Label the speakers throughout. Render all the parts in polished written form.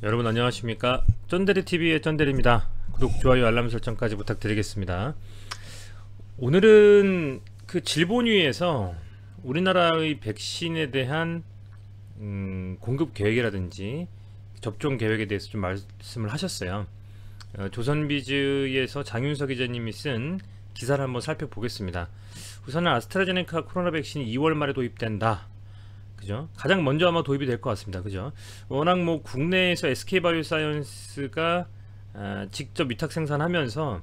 Speaker 1: 여러분 안녕하십니까? 쩐데리TV의 쩐데리입니다. 구독, 좋아요, 알람 설정까지 부탁드리겠습니다. 오늘은 그 질본위에서 우리나라의 백신에 대한 공급 계획이라든지 접종 계획에 대해서 좀 말씀을 하셨어요. 조선비즈에서 장윤석 기자님이 쓴 기사를 한번 살펴보겠습니다. 우선은 아스트라제네카 코로나 백신이 2월 말에 도입된다. 그죠? 가장 먼저 아마 도입이 될 것 같습니다. 그죠? 워낙 뭐 국내에서 SK바이오사이언스가 직접 위탁 생산하면서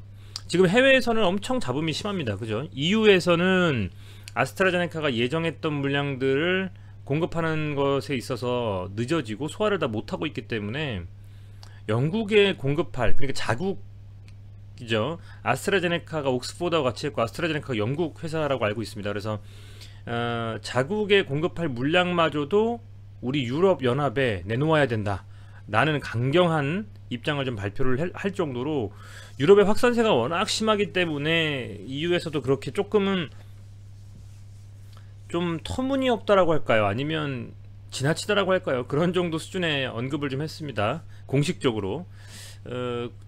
Speaker 1: 지금 해외에서는 엄청 잡음이 심합니다. 그죠? EU에서는 아스트라제네카가 예정했던 물량들을 공급하는 것에 있어서 늦어지고 소화를 다 못하고 있기 때문에 영국에 공급할, 그러니까 자국이죠. 아스트라제네카가 옥스포드와 같이 했고 아스트라제네카가 영국 회사라고 알고 있습니다. 그래서 자국에 공급할 물량마저도 우리 유럽 연합에 내놓아야 된다 라는 강경한 입장을 좀 발표를 할 정도로 유럽의 확산세가 워낙 심하기 때문에 EU에서도 그렇게 조금은 좀 터무니없다라고 할까요? 아니면 지나치다라고 할까요? 그런 정도 수준의 언급을 좀 했습니다. 공식적으로.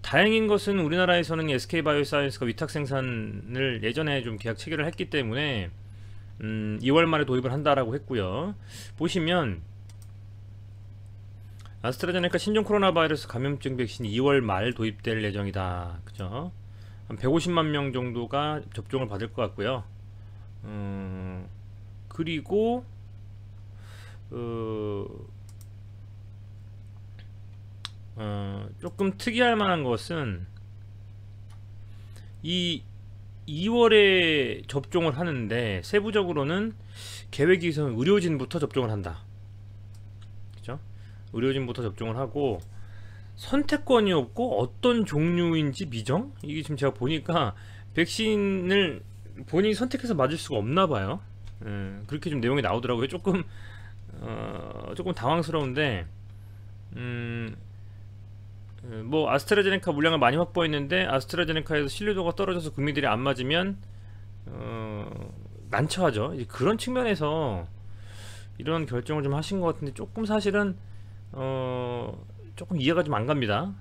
Speaker 1: 다행인 것은 우리나라에서는 SK바이오사이언스가 위탁 생산을 예전에 좀 계약 체결을 했기 때문에 2월 말에 도입을 한다라고 했고요. 보시면 아스트라제네카 신종 코로나 바이러스 감염증 백신이 2월 말 도입될 예정이다. 그죠? 한 150만 명 정도가 접종을 받을 것 같고요. 그리고 조금 특이할 만한 것은 이 2월에 접종을 하는데 세부적으로는 계획이 우선 의료진부터 접종을 한다. 그죠? 의료진부터 접종을 하고 선택권이 없고 어떤 종류인지 미정? 이게 지금 제가 보니까 백신을 본인이 선택해서 맞을 수가 없나 봐요. 그렇게 좀 내용이 나오더라고요. 조금 당황스러운데 뭐 아스트라제네카 물량을 많이 확보했는데 아스트라제네카에서 신뢰도가 떨어져서 국민들이 안 맞으면 난처하죠. 이제 그런 측면에서 이런 결정을 좀 하신 것 같은데 조금 사실은 조금 이해가 좀 안 갑니다.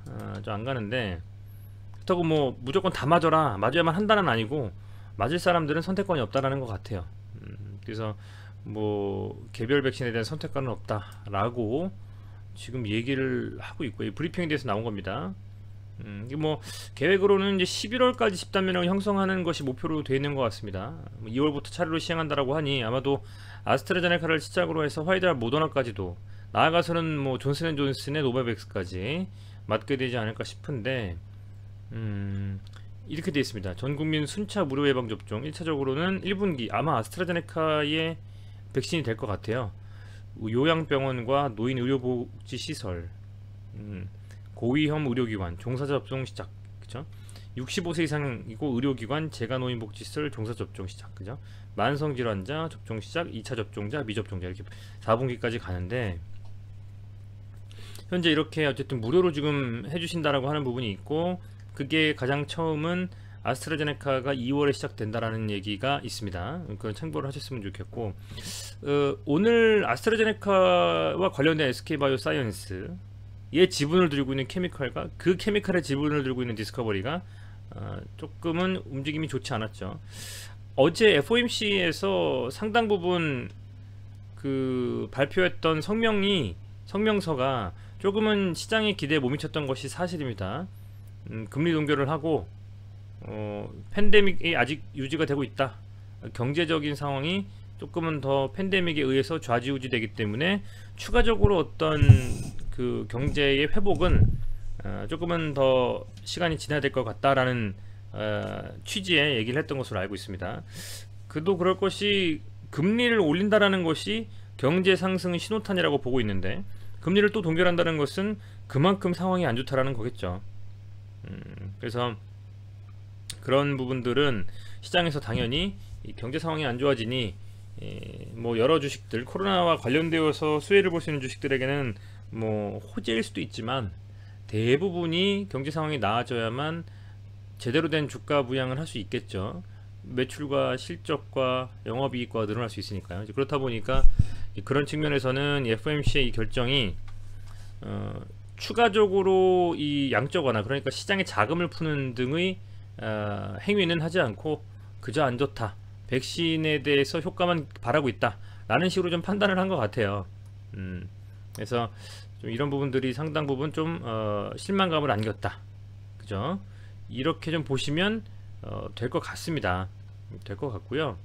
Speaker 1: 좀 안 가는데 그렇다고 뭐 무조건 다 맞아야만 한다는 아니고 맞을 사람들은 선택권이 없다라는 것 같아요. 그래서 뭐 개별 백신에 대한 선택권은 없다라고 지금 얘기를 하고 있고 브리핑에 대해서 나온 겁니다. 이게 뭐 계획으로는 이제 11월까지 집단면역을 형성하는 것이 목표로 되어 있는 것 같습니다. 2월부터 차례로 시행한다라고 하니 아마도 아스트라제네카를 시작으로 해서 화이자, 모더나까지도 나아가서는 뭐 존슨앤존슨의 노바백스까지 맞게 되지 않을까 싶은데 이렇게 되어 있습니다. 전국민 순차 무료 예방 접종 1차적으로는 1분기 아마 아스트라제네카의 백신이 될 것 같아요. 요양병원과 노인의료복지시설, 고위험 의료기관, 종사자 접종 시작, 그죠? 65세 이상이고 의료기관, 재가노인복지시설 종사 접종 시작, 그죠? 만성질환자 접종 시작, 2차 접종자, 미접종자 이렇게 4분기까지 가는데 현재 이렇게 어쨌든 무료로 지금 해주신다라고 하는 부분이 있고 그게 가장 처음은 아스트라제네카가 2월에 시작된다라는 얘기가 있습니다. 그건 참고를 하셨으면 좋겠고 오늘 아스트라제네카와 관련된 SK바이오사이언스의 지분을 들고 있는 케미칼과 그 케미칼의 지분을 들고 있는 디스커버리가 조금은 움직임이 좋지 않았죠. 어제 FOMC에서 상당 부분 그 발표했던 성명서가 조금은 시장의 기대에 못 미쳤던 것이 사실입니다. 금리 동결을 하고 팬데믹이 아직 유지가 되고 있다. 경제적인 상황이 조금은 더 팬데믹에 의해서 좌지우지 되기 때문에 추가적으로 어떤 그 경제의 회복은 조금은 더 시간이 지나야 될 것 같다라는 취지의 얘기를 했던 것으로 알고 있습니다. 그도 그럴 것이 금리를 올린다라는 것이 경제 상승의 신호탄이라고 보고 있는데 금리를 또 동결한다는 것은 그만큼 상황이 안 좋다라는 거겠죠. 그래서 그런 부분들은 시장에서 당연히 이 경제 상황이 안 좋아지니 뭐 여러 주식들 코로나와 관련되어서 수혜를 볼 수 있는 주식들에게는 뭐 호재일 수도 있지만 대부분이 경제 상황이 나아져야만 제대로 된 주가 부양을 할 수 있겠죠. 매출과 실적과 영업이익과 늘어날 수 있으니까요. 그렇다 보니까 그런 측면에서는 FOMC의 이 결정이 추가적으로 이 양적 완화, 그러니까 시장에 자금을 푸는 등의 행위는 하지 않고 그저 안 좋다, 백신에 대해서 효과만 바라고 있다 라는 식으로 좀 판단을 한 것 같아요. 그래서 좀 이런 부분들이 상당 부분 좀 실망감을 안겼다, 그죠? 이렇게 좀 보시면 될 것 같습니다. 될 것 같고요.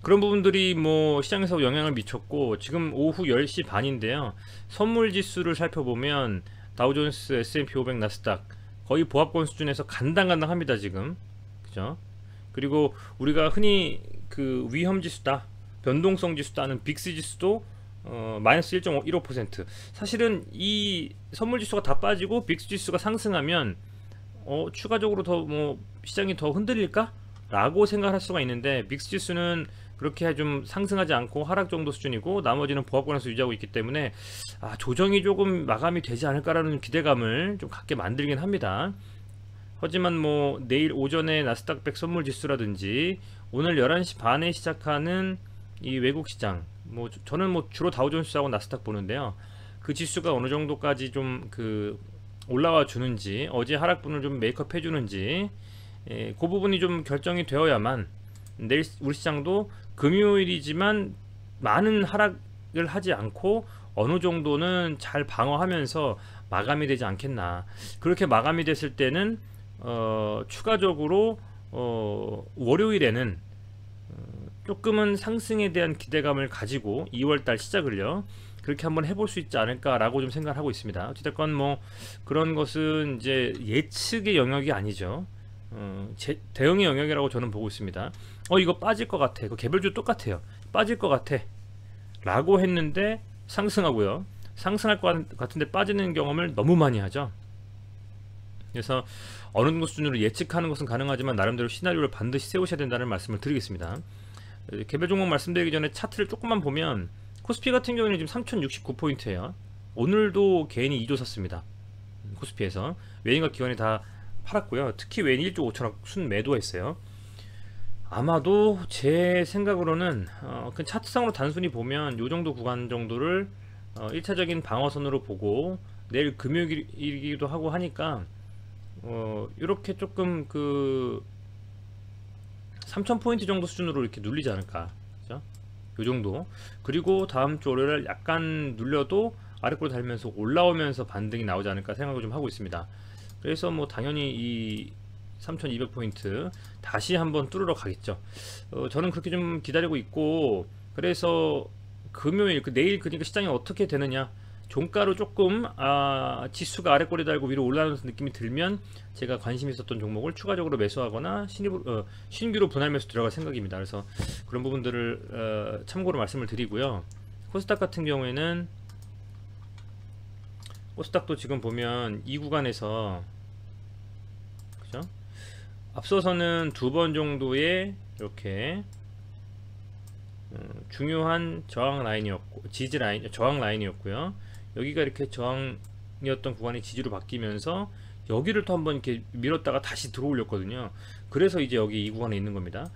Speaker 1: 그런 부분들이 뭐 시장에서 영향을 미쳤고, 지금 오후 10시 반인데요. 선물 지수를 살펴보면 다우존스, S&P 500, 나스닥 거의 보합권 수준에서 간당간당합니다 지금, 그죠? 그리고 우리가 흔히 그 위험 지수다, 변동성 지수다 하는 빅스 지수도 마이너스 1.15%. 사실은 이 선물 지수가 다 빠지고 빅스 지수가 상승하면 추가적으로 더 뭐 시장이 더 흔들릴까? 라고 생각할 수가 있는데, 빅스 지수는 그렇게 좀 상승하지 않고 하락 정도 수준이고 나머지는 보합권에서 유지하고 있기 때문에 조정이 조금 마감이 되지 않을까라는 기대감을 좀 갖게 만들긴 합니다. 하지만 뭐 내일 오전에 나스닥 100 선물 지수라든지 오늘 11시 반에 시작하는 이 외국 시장, 뭐 저는 뭐 주로 다우존스하고 나스닥 보는데요. 그 지수가 어느 정도까지 좀 그 올라와 주는지, 어제 하락분을 좀 메이크업 해 주는지, 그 부분이 좀 결정이 되어야만 내일 우리 시장도 금요일이지만 많은 하락을 하지 않고 어느 정도는 잘 방어하면서 마감이 되지 않겠나. 그렇게 마감이 됐을 때는 추가적으로 월요일에는 조금은 상승에 대한 기대감을 가지고 2월달 시작을요 그렇게 한번 해볼 수 있지 않을까라고 좀 생각을 하고 있습니다. 어쨌든 뭐 그런 것은 이제 예측의 영역이 아니죠. 대응의 영역이라고 저는 보고 있습니다. 이거 빠질 것 같아, 그 개별주 똑같아요, 빠질 것 같아 라고 했는데 상승하고요, 상승할 것 같은데 빠지는 경험을 너무 많이 하죠. 그래서 어느 정도 수준으로 예측하는 것은 가능하지만 나름대로 시나리오를 반드시 세우셔야 된다는 말씀을 드리겠습니다. 개별 종목 말씀드리기 전에 차트를 조금만 보면 코스피 같은 경우는 지금 3069포인트예요 오늘도 개인이 2조 샀습니다. 코스피에서 외인과 기관이 다 팔았고요. 특히 외인 1조 5천억 순매도가 있어요. 아마도 제 생각으로는 그 차트상으로 단순히 보면 요 정도 구간 정도를 1차적인 방어선으로 보고 내일 금요일이기도 하고 하니까 이렇게 조금 그 3000포인트 정도 수준으로 이렇게 눌리지 않을까, 그죠? 요 정도. 그리고 다음 주 월요일 약간 눌려도 아래꼴 달면서 올라오면서 반등이 나오지 않을까 생각을 좀 하고 있습니다. 그래서 뭐 당연히 이 3200포인트 다시 한번 뚫으러 가겠죠. 저는 그렇게 좀 기다리고 있고, 그래서 금요일 내일 그러니까 시장이 어떻게 되느냐, 종가로 조금 지수가 아래꼬리 달고 위로 올라가는 느낌이 들면 제가 관심 있었던 종목을 추가적으로 매수하거나 신규로 분할 매수 들어갈 생각입니다. 그래서 그런 부분들을 참고로 말씀을 드리고요. 코스닥 같은 경우에는 코스닥도 지금 보면 이 구간에서, 그죠? 앞서서는 두 번 정도의 이렇게 중요한 저항 라인이었고, 지지 라인, 저항 라인이었고요. 여기가 이렇게 저항이었던 구간이 지지로 바뀌면서 여기를 또 한번 이렇게 밀었다가 다시 들어올렸거든요. 그래서 이제 여기 이 구간에 있는 겁니다.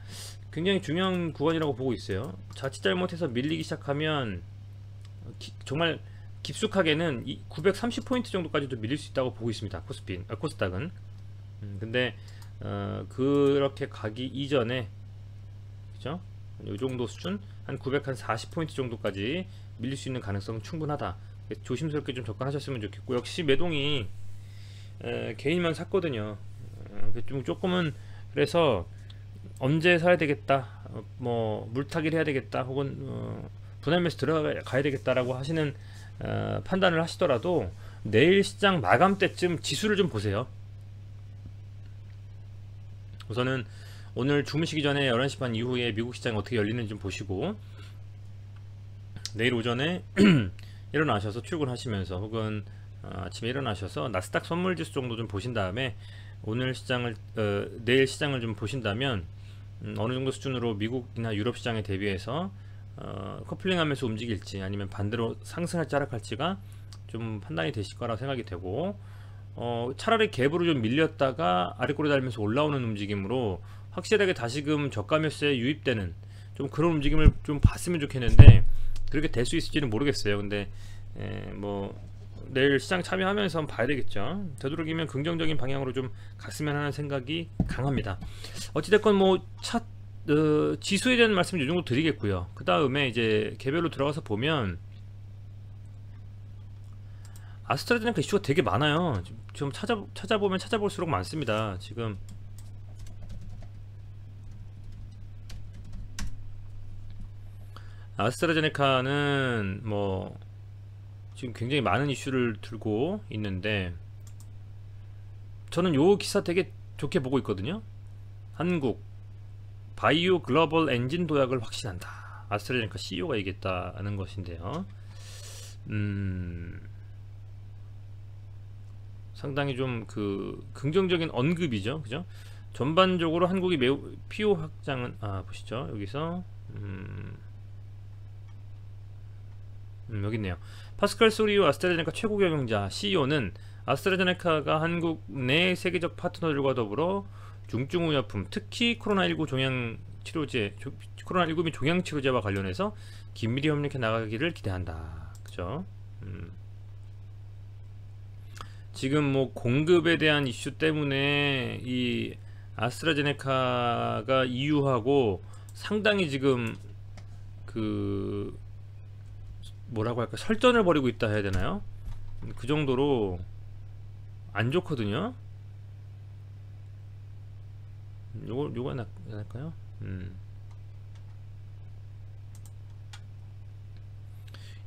Speaker 1: 굉장히 중요한 구간이라고 보고 있어요. 자칫 잘못해서 밀리기 시작하면 정말 깊숙하게는 930포인트 정도까지도 밀릴 수 있다고 보고 있습니다. 코스닥은. 근데 그렇게 가기 이전에, 그죠? 이 정도 수준, 한 940포인트 정도까지 밀릴 수 있는 가능성은 충분하다. 조심스럽게 좀 접근하셨으면 좋겠고, 역시 매동이 개인만 샀거든요. 좀 조금은, 그래서 언제 사야 되겠다, 뭐 물타기를 해야 되겠다, 혹은 분할 매수 들어가야 되겠다라고 하시는 판단을 하시더라도 내일 시장 마감 때쯤 지수를 좀 보세요. 우선은 오늘 주무시기 전에 11시 반 이후에 미국 시장이 어떻게 열리는지 좀 보시고, 내일 오전에 일어나셔서 출근하시면서 혹은 아침에 일어나셔서 나스닥 선물지수 정도 좀 보신 다음에 오늘 시장을 내일 시장을 좀 보신다면 어느 정도 수준으로 미국이나 유럽 시장에 대비해서 커플링하면서 움직일지 아니면 반대로 상승할지 하락할지가 좀 판단이 되실 거라고 생각이 되고, 차라리 갭으로 좀 밀렸다가 아래꼬리 달면서 올라오는 움직임으로 확실하게 다시금 저가 매수에 유입되는 좀 그런 움직임을 좀 봤으면 좋겠는데 그렇게 될 수 있을지는 모르겠어요. 근데 뭐 내일 시장 참여하면서 한번 봐야 되겠죠. 되도록이면 긍정적인 방향으로 좀 갔으면 하는 생각이 강합니다. 어찌됐건 뭐 지수에 대한 말씀 이 정도 드리겠고요. 그 다음에 이제 개별로 들어가서 보면 아스트라제네카 이슈가 되게 많아요. 좀 찾아보면 찾아볼수록 많습니다. 지금 아스트라제네카는 뭐 지금 굉장히 많은 이슈를 들고 있는데, 저는 요 기사 되게 좋게 보고 있거든요. 한국 바이오 글로벌 엔진 도약을 확신한다. 아스트라제네카 CEO가 얘기했다는 것인데요. 상당히 좀 그 긍정적인 언급이죠, 그죠? 전반적으로 한국이 매우 PO 확장은 보시죠. 여기서 여기 있네요. 파스칼 소리오 아스트라제네카 최고 경영자 CEO는 아스트라제네카가 한국 내 세계적 파트너들과 더불어 중증의약품, 특히 코로나19 종양치료제, 코로나19 및 종양치료제와 관련해서 긴밀히 협력해 나가기를 기대한다. 그죠? 지금 뭐 공급에 대한 이슈 때문에 이 아스트라제네카가 EU하고 상당히 지금 그 뭐라고 할까, 설전을 벌이고 있다 해야 되나요? 그 정도로 안 좋거든요. 요거 할까요?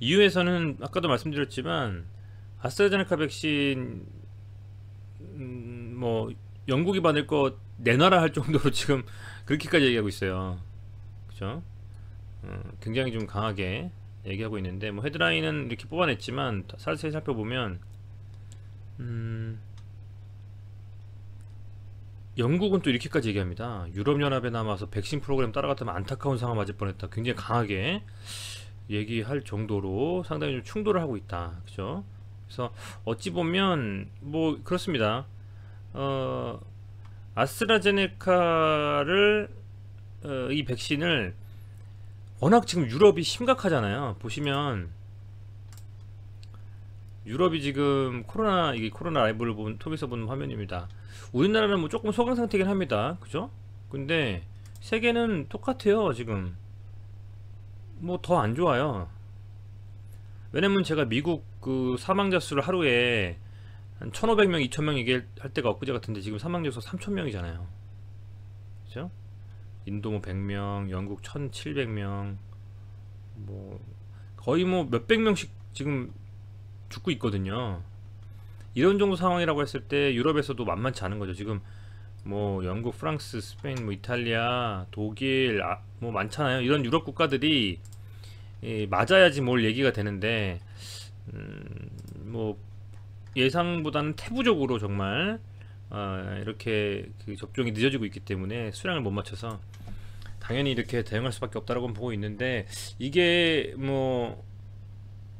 Speaker 1: EU에서는 아까도 말씀드렸지만 아스트라제네카 백신 뭐 영국이 받을 거 내놔라 할 정도로 지금 그렇게까지 얘기하고 있어요. 그죠? 굉장히 좀 강하게 얘기하고 있는데, 뭐 헤드라인은 이렇게 뽑아냈지만 자세히 살펴보면 영국은 또 이렇게까지 얘기합니다. 유럽연합에 남아서 백신 프로그램 따라갔다면 안타까운 상황 맞을 뻔했다. 굉장히 강하게 얘기할 정도로 상당히 좀 충돌을 하고 있다. 그죠? 그래서 어찌 보면 뭐 그렇습니다. 아스트라제네카를 이 백신을 워낙 지금 유럽이 심각하잖아요. 보시면 유럽이 지금 이게 코로나 라이브를 통해서 본 화면입니다. 우리나라는 뭐 조금 소강 상태긴 합니다. 그죠? 근데 세계는 똑같아요. 지금 뭐 더 안 좋아요. 왜냐면 제가 미국 그 사망자 수를 하루에 한 1500명, 2000명 얘기할 때가 엊그제 같은데 지금 사망자 수 3000명이잖아요. 그죠? 인도 뭐 100명, 영국 1700명, 뭐 거의 뭐 몇백 명씩 지금 죽고 있거든요. 이런 정도 상황이라고 했을 때 유럽에서도 만만치 않은 거죠. 지금 뭐 영국, 프랑스, 스페인, 뭐 이탈리아, 독일 뭐 많잖아요. 이런 유럽 국가들이 맞아야지 뭘 얘기가 되는데 뭐 예상보다는 태부적으로 정말 이렇게 그 접종이 늦어지고 있기 때문에 수량을 못 맞춰서 당연히 이렇게 대응할 수밖에 없다라고 보고 있는데, 이게 뭐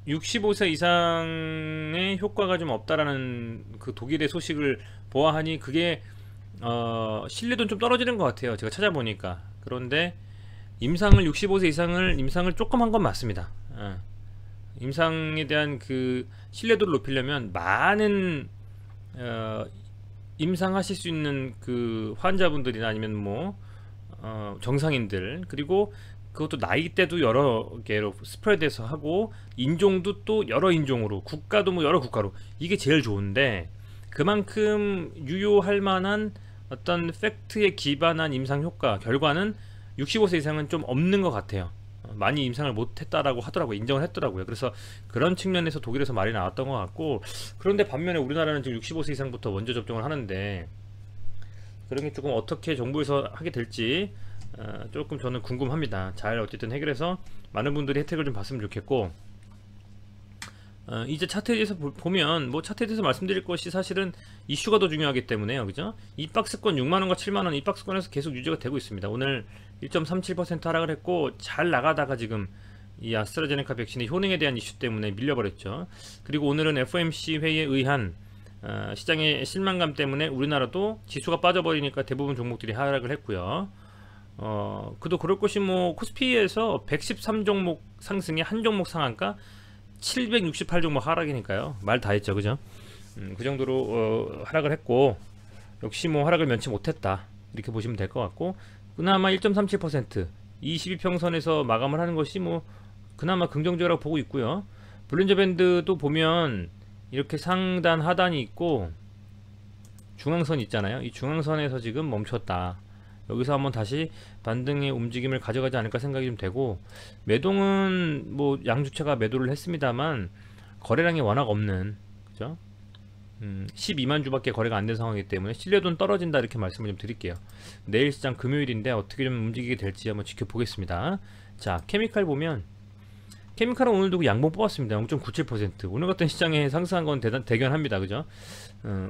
Speaker 1: 65세 이상의 효과가 좀 없다라는 그 독일의 소식을 보아하니 그게 신뢰도는 좀 떨어지는 것 같아요. 제가 찾아보니까. 그런데 임상을 65세 이상을 임상을 조금 한 건 맞습니다. 임상에 대한 그 신뢰도를 높이려면 많은 임상하실 수 있는 그 환자분들이나 아니면 뭐 정상인들, 그리고 그것도 나이대도 여러 개로 스프레드해서 하고 인종도 또 여러 인종으로, 국가도 뭐 여러 국가로, 이게 제일 좋은데 그만큼 유효할 만한 어떤 팩트에 기반한 임상 효과 결과는 65세 이상은 좀 없는 것 같아요. 많이 임상을 못했다라고 하더라고요. 인정을 했더라고요. 그래서 그런 측면에서 독일에서 말이 나왔던 것 같고, 그런데 반면에 우리나라는 지금 65세 이상부터 먼저 접종을 하는데 그런 게 조금 어떻게 정부에서 하게 될지 조금 저는 궁금합니다. 잘 어쨌든 해결해서 많은 분들이 혜택을 좀 봤으면 좋겠고, 이제 차트에 대해서 보면 뭐 차트에 대해서 말씀드릴 것이 사실은 이슈가 더 중요하기 때문에요. 그죠? 이 박스권 6만원과 7만원, 이 박스권에서 계속 유지가 되고 있습니다. 오늘 1.37% 하락을 했고, 잘 나가다가 지금 이 아스트라제네카 백신의 효능에 대한 이슈 때문에 밀려버렸죠. 그리고 오늘은 FOMC 회의에 의한 시장의 실망감 때문에 우리나라도 지수가 빠져버리니까 대부분 종목들이 하락을 했고요. 그도 그럴 것이 뭐 코스피에서 113종목 상승에 한 종목 상한가, 768 종목 하락이니까요. 말 다 했죠, 그죠? 그 정도로 하락을 했고, 역시 뭐 하락을 면치 못했다 이렇게 보시면 될 것 같고, 그나마 1.37% 22평선에서 마감을 하는 것이 뭐 그나마 긍정적이라고 보고 있고요. 볼린저 밴드도 보면 이렇게 상단 하단이 있고 중앙선 있잖아요. 이 중앙선에서 지금 멈췄다. 여기서 한번 다시 반등의 움직임을 가져가지 않을까 생각이 좀 되고, 매동은 뭐 양주체가 매도를 했습니다만 거래량이 워낙 없는, 그죠? 12만 주밖에 거래가 안 된 상황이기 때문에 신뢰도는 떨어진다 이렇게 말씀을 좀 드릴게요. 내일 시장 금요일인데 어떻게 좀 움직이게 될지 한번 지켜보겠습니다. 자, 케미칼 보면, 케미칼은 오늘 두고 양봉 뽑았습니다. 0.97%. 오늘 같은 시장에 상승한 건 대견합니다, 그죠?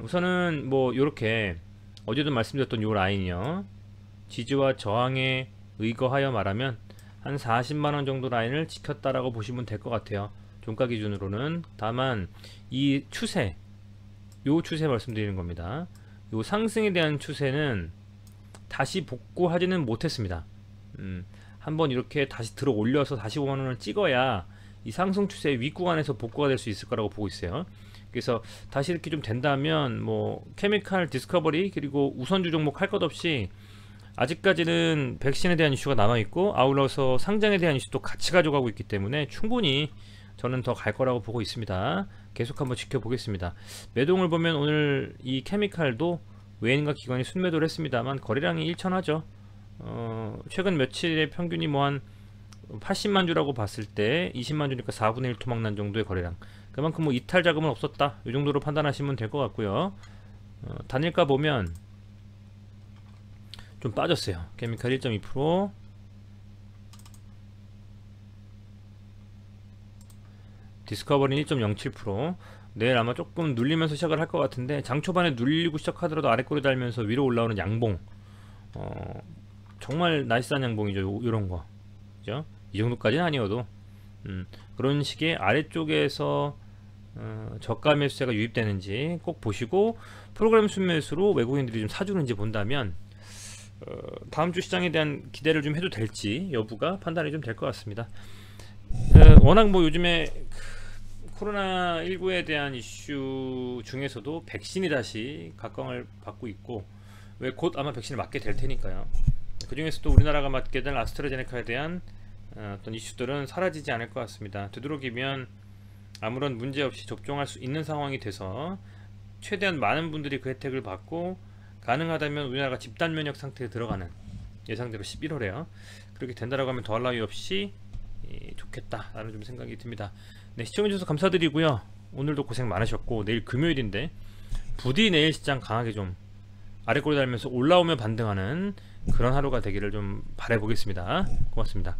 Speaker 1: 우선은 뭐 요렇게 어제도 말씀드렸던 요 라인이요, 지지와 저항에 의거하여 말하면 한 40만원 정도 라인을 지켰다라고 보시면 될 것 같아요. 종가 기준으로는. 다만 이 추세, 요 추세 말씀드리는 겁니다. 요 상승에 대한 추세는 다시 복구하지는 못했습니다. 한번 이렇게 다시 들어 올려서 다시 5만원을 찍어야 이 상승 추세 윗구간에서 복구가 될 수 있을 거라고 보고 있어요. 그래서 다시 이렇게 좀 된다면 뭐 케미칼, 디스커버리, 그리고 우선주 종목 할 것 없이 아직까지는 백신에 대한 이슈가 남아있고, 아울러서 상장에 대한 이슈도 같이 가져가고 있기 때문에 충분히 저는 더 갈 거라고 보고 있습니다. 계속 한번 지켜보겠습니다. 매동을 보면 오늘 이 케미칼도 외인과 기관이 순매도를 했습니다만 거래량이 일천하죠. 최근 며칠의 평균이 뭐 한 80만 주라고 봤을 때 20만 주니까 4분의 1 토막난 정도의 거래량. 그만큼 뭐 이탈 자금은 없었다, 이 정도로 판단하시면 될 것 같고요. 단일가 보면 좀 빠졌어요. 케미칼 1.2%, 디스커버리는 1.07%. 내일 아마 조금 눌리면서 시작을 할 것 같은데, 장 초반에 눌리고 시작하더라도 아래꼬리 달면서 위로 올라오는 양봉, 정말 나이스한 양봉이죠. 요런거, 그죠? 이 정도까지는 아니어도 그런 식의 아래쪽에서 저가 매수세가 유입되는지 꼭 보시고, 프로그램 순매수로 외국인들이 좀 사주는지 본다면 다음주 시장에 대한 기대를 좀 해도 될지 여부가 판단이 좀 될 것 같습니다. 워낙 뭐 요즘에 코로나19에 대한 이슈 중에서도 백신이 다시 각광을 받고 있고, 왜 곧 아마 백신을 맞게 될 테니까요. 그 중에서도 우리나라가 맞게 될 아스트라제네카에 대한 어떤 이슈들은 사라지지 않을 것 같습니다. 되도록이면 아무런 문제 없이 접종할 수 있는 상황이 돼서 최대한 많은 분들이 그 혜택을 받고, 가능하다면 우리나라가 집단 면역 상태에 들어가는, 예상대로 11월에요. 그렇게 된다라고 하면 더할 나위 없이 좋겠다라는 좀 생각이 듭니다. 네, 시청해주셔서 감사드리고요. 오늘도 고생 많으셨고, 내일 금요일인데 부디 내일 시장 강하게 좀 아래꼬리 달면서 올라오면 반등하는 그런 하루가 되기를 좀 바라보겠습니다. 고맙습니다.